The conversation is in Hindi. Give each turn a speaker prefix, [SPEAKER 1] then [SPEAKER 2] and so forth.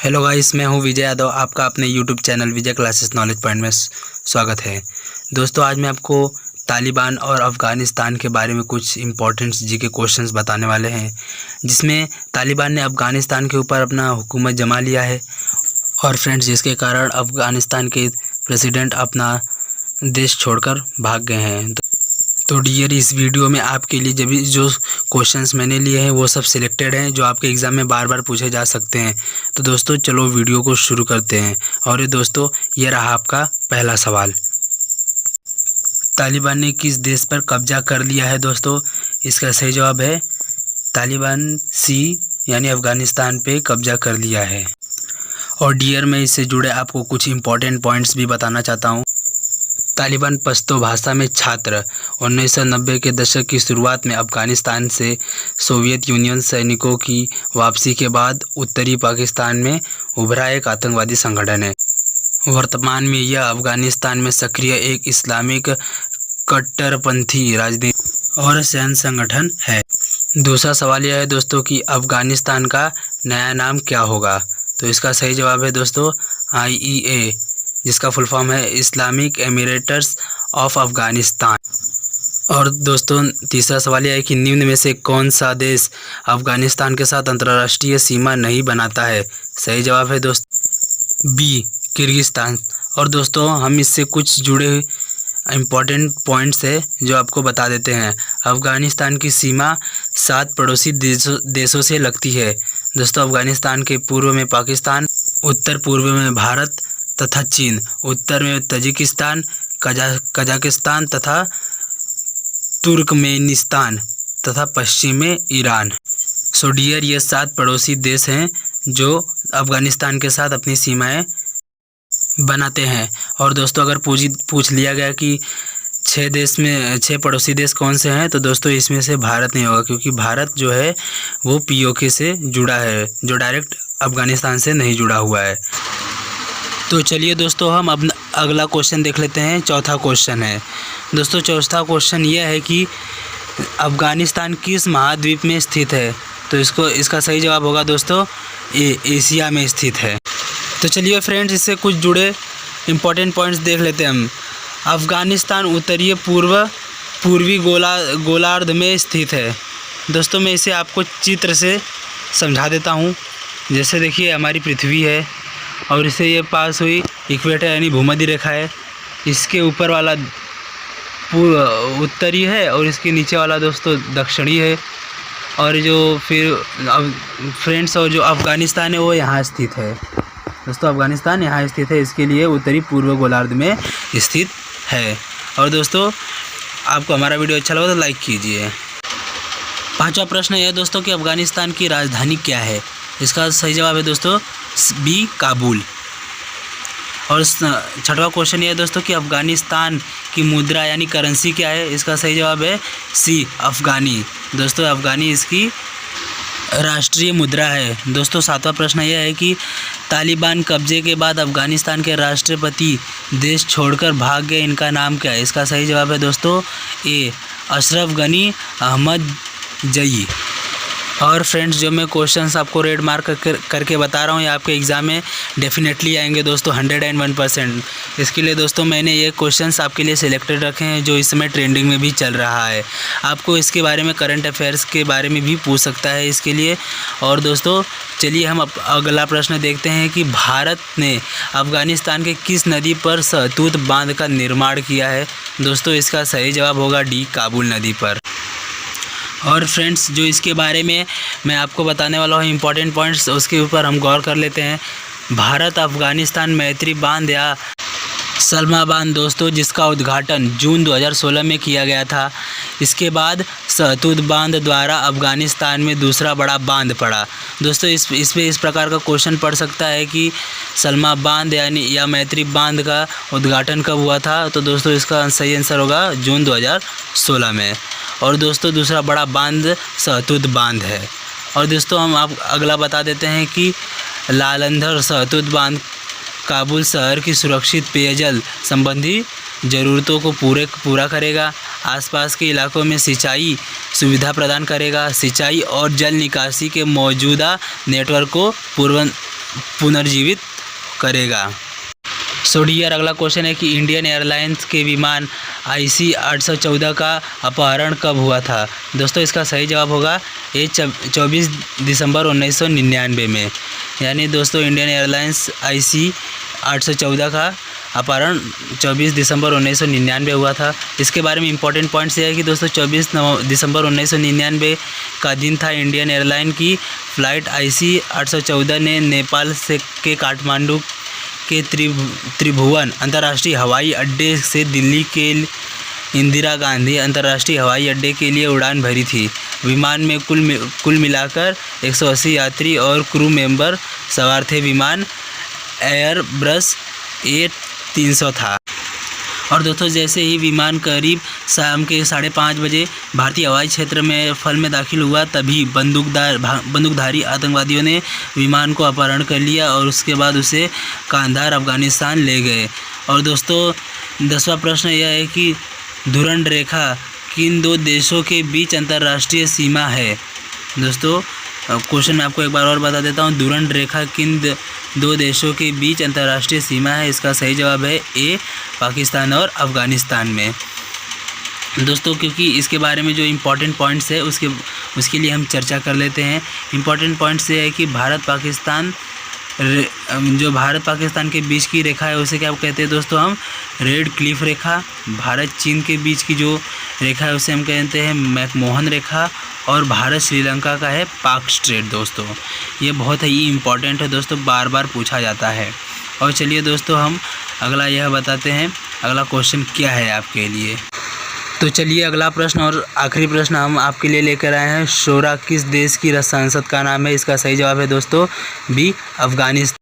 [SPEAKER 1] हेलो गाइस, मैं हूं विजय यादव। आपका अपने यूट्यूब चैनल विजय क्लासेस नॉलेज पॉइंट में स्वागत है। दोस्तों, आज मैं आपको तालिबान और अफ़गानिस्तान के बारे में कुछ इंपॉर्टेंट जीके क्वेश्चंस बताने वाले हैं, जिसमें तालिबान ने अफ़गानिस्तान के ऊपर अपना हुकूमत जमा लिया है और फ्रेंड्स, जिसके कारण अफ़गानिस्तान के प्रेसिडेंट अपना देश छोड़कर भाग गए हैं। तो डियर, इस वीडियो में आपके लिए जो क्वेश्चंस मैंने लिए हैं वो सब सिलेक्टेड हैं, जो आपके एग्ज़ाम में बार बार पूछे जा सकते हैं। तो दोस्तों, चलो वीडियो को शुरू करते हैं। और ये दोस्तों, ये रहा आपका पहला सवाल। तालिबान ने किस देश पर कब्जा कर लिया है? दोस्तों, इसका सही जवाब है तालिबान सी यानी अफ़गानिस्तान पे कब्जा कर लिया है। और डियर, मैं इससे जुड़े आपको कुछ इंपॉर्टेंट पॉइंट्स भी बताना चाहता हूँ। तालिबान पश्तो भाषा में छात्र 1990 के दशक की शुरुआत में अफ़गानिस्तान से सोवियत यूनियन सैनिकों की वापसी के बाद उत्तरी पाकिस्तान में उभरा एक आतंकवादी संगठन है। वर्तमान में यह अफ़गानिस्तान में सक्रिय एक इस्लामिक कट्टरपंथी राजनीति और सैन्य संगठन है। दूसरा सवाल यह है दोस्तों कि अफ़गानिस्तान का नया नाम क्या होगा? तो इसका सही जवाब है दोस्तों IEA, जिसका फुल फॉर्म है इस्लामिक एमिरेट्स ऑफ अफ़गानिस्तान। और दोस्तों, तीसरा सवाल यह है कि निम्न में से कौन सा देश अफ़गानिस्तान के साथ अंतर्राष्ट्रीय सीमा नहीं बनाता है? सही जवाब है दोस्तों B, किर्गिस्तान। और दोस्तों, हम इससे कुछ जुड़े इम्पॉर्टेंट पॉइंट्स है जो आपको बता देते हैं। अफ़गानिस्तान की सीमा 7 पड़ोसी देशों से लगती है। दोस्तों, अफ़गानिस्तान के पूर्व में पाकिस्तान, उत्तर पूर्व में भारत तथा चीन, उत्तर में तजिकिस्तान, कजाकिस्तान तथा तुर्कमेनिस्तान तथा पश्चिम में ईरान। सो डियर, ये 7 पड़ोसी देश हैं जो अफ़गानिस्तान के साथ अपनी सीमाएं बनाते हैं। और दोस्तों, अगर पूछ लिया गया कि 6 पड़ोसी देश कौन से हैं, तो दोस्तों इसमें से भारत नहीं होगा, क्योंकि भारत जो है वो POK से जुड़ा है, जो डायरेक्ट अफ़गानिस्तान से नहीं जुड़ा हुआ है। तो चलिए दोस्तों, हम अब अगला क्वेश्चन देख लेते हैं। चौथा क्वेश्चन है दोस्तों, चौथा क्वेश्चन यह है कि अफ़गानिस्तान किस महाद्वीप में स्थित है? तो इसका सही जवाब होगा दोस्तों एशिया में स्थित है। तो चलिए फ्रेंड्स, इससे कुछ जुड़े इम्पोर्टेंट पॉइंट्स देख लेते हैं हम। अफ़गानिस्तान उत्तरीय पूर्वी गोलार्ध में स्थित है। दोस्तों, मैं इसे आपको चित्र से समझा देता हूँ। जैसे देखिए, हमारी पृथ्वी है और इससे ये पास हुई इक्वेटर यानी भूमध्य रेखा है। इसके ऊपर वाला उत्तरी है और इसके नीचे वाला दोस्तों दक्षिणी है। और जो फिर फ्रेंड्स, और जो अफ़गानिस्तान है वो यहाँ स्थित है। दोस्तों, अफ़गानिस्तान यहाँ स्थित है, इसके लिए उत्तरी पूर्व गोलार्ध में स्थित है। और दोस्तों, आपको हमारा वीडियो अच्छा लगा तो लाइक कीजिए। पांचवा प्रश्न यह दोस्तों कि अफ़गानिस्तान की राजधानी क्या है? इसका सही जवाब है दोस्तों B, काबुल। और छठवां क्वेश्चन ये है दोस्तों कि अफ़गानिस्तान की मुद्रा यानी करेंसी क्या है? इसका सही जवाब है C, अफ़गानी। दोस्तों, अफ़गानी इसकी राष्ट्रीय मुद्रा है। दोस्तों, सातवां प्रश्न यह है कि तालिबान कब्जे के बाद अफ़गानिस्तान के राष्ट्रपति देश छोड़कर भाग गए, इनका नाम क्या है? इसका सही जवाब है दोस्तों A, अशरफ गनी अहमदजई। और फ्रेंड्स, जो मैं क्वेश्चंस आपको रेड मार्क करके बता रहा हूँ, ये आपके एग्ज़ाम में डेफिनेटली आएंगे दोस्तों 101%। इसके लिए दोस्तों मैंने ये क्वेश्चंस आपके लिए सिलेक्टेड रखे हैं जो इस समय ट्रेंडिंग में भी चल रहा है। आपको इसके बारे में, करंट अफेयर्स के बारे में भी पूछ सकता है इसके लिए। और दोस्तों, चलिए हम अगला प्रश्न देखते हैं कि भारत ने अफ़गानिस्तान के किस नदी पर सहतूत बांध का निर्माण किया है? दोस्तों, इसका सही जवाब होगा D, काबुल नदी पर। और फ्रेंड्स, जो इसके बारे में मैं आपको बताने वाला हूँ इम्पॉर्टेंट पॉइंट्स, उसके ऊपर हम गौर कर लेते हैं। भारत अफ़गानिस्तान मैत्री बांध या सलमा बांध दोस्तों, जिसका उद्घाटन जून 2016 में किया गया था। इसके बाद सहतूत बांध द्वारा अफ़गानिस्तान में दूसरा बड़ा बांध पड़ा। दोस्तों, इस प्रकार का क्वेश्चन पड़ सकता है कि सलमा बांध या मैत्री बांध का उद्घाटन कब हुआ था? तो दोस्तों, इसका सही आंसर होगा जून 2016 में। और दोस्तों, दूसरा बड़ा बांध सहतूत बांध है। और दोस्तों, हम आप अगला बता देते हैं कि लालंधर सहतूत बांध काबुल शहर की सुरक्षित पेयजल संबंधी ज़रूरतों को पूरा करेगा। आसपास के इलाकों में सिंचाई सुविधा प्रदान करेगा। सिंचाई और जल निकासी के मौजूदा नेटवर्क को पुनर्जीवित करेगा। सो डियर, अगला क्वेश्चन है कि इंडियन एयरलाइंस के विमान IC 814 का अपहरण कब हुआ था। दोस्तों इसका सही जवाब होगा ये 24 दिसंबर 1999 में। यानी दोस्तों इंडियन एयरलाइंस IC 814 का अपहरण 24 दिसंबर 1999 हुआ था। इसके बारे में इंपॉर्टेंट पॉइंट्स ये है कि दोस्तों 24 दिसंबर 1999 का दिन था। इंडियन एयरलाइन की फ़्लाइट IC 814 ने नेपाल से के काठमांडू के त्रिभुवन अंतर्राष्ट्रीय हवाई अड्डे से दिल्ली के इंदिरा गांधी अंतर्राष्ट्रीय हवाई अड्डे के लिए उड़ान भरी थी। विमान में कुल मिलाकर 180 यात्री और क्रू मेंबर सवार थे। विमान एयरबस A300 था। और दोस्तों जैसे ही विमान करीब शाम के 5:30 बजे भारतीय हवाई क्षेत्र में फल में दाखिल हुआ, तभी बंदूकधारी आतंकवादियों ने विमान को अपहरण कर लिया और उसके बाद उसे कांधार अफ़गानिस्तान ले गए। और दोस्तों 10वां प्रश्न यह है कि धुरंध रेखा किन दो देशों के बीच अंतर्राष्ट्रीय सीमा है। दोस्तों क्वेश्चन मैं आपको एक बार और बता देता हूँ। धुरंध रेखा किन दो देशों के बीच अंतर्राष्ट्रीय सीमा है। इसका सही जवाब है A, पाकिस्तान और अफ़गानिस्तान में। दोस्तों क्योंकि इसके बारे में जो इम्पोर्टेंट पॉइंट्स है उसके लिए हम चर्चा कर लेते हैं। इम्पोर्टेंट पॉइंट्स ये है कि भारत पाकिस्तान के बीच की रेखा है उसे क्या कहते हैं दोस्तों, हम रेड क्लिफ रेखा। भारत चीन के बीच की जो रेखा है उसे हम कहते हैं मैकमोहन रेखा। और भारत श्रीलंका का है पाक स्ट्रेट। दोस्तों ये बहुत ही इम्पॉर्टेंट है दोस्तों, बार बार पूछा जाता है। और चलिए दोस्तों हम अगला यह बताते हैं अगला क्वेश्चन क्या है आपके लिए। तो चलिए अगला प्रश्न और आखिरी प्रश्न हम आपके लिए लेकर आए हैं। शोरा किस देश की संसद का नाम है। इसका सही जवाब है दोस्तों B, अफ़गानिस्तान।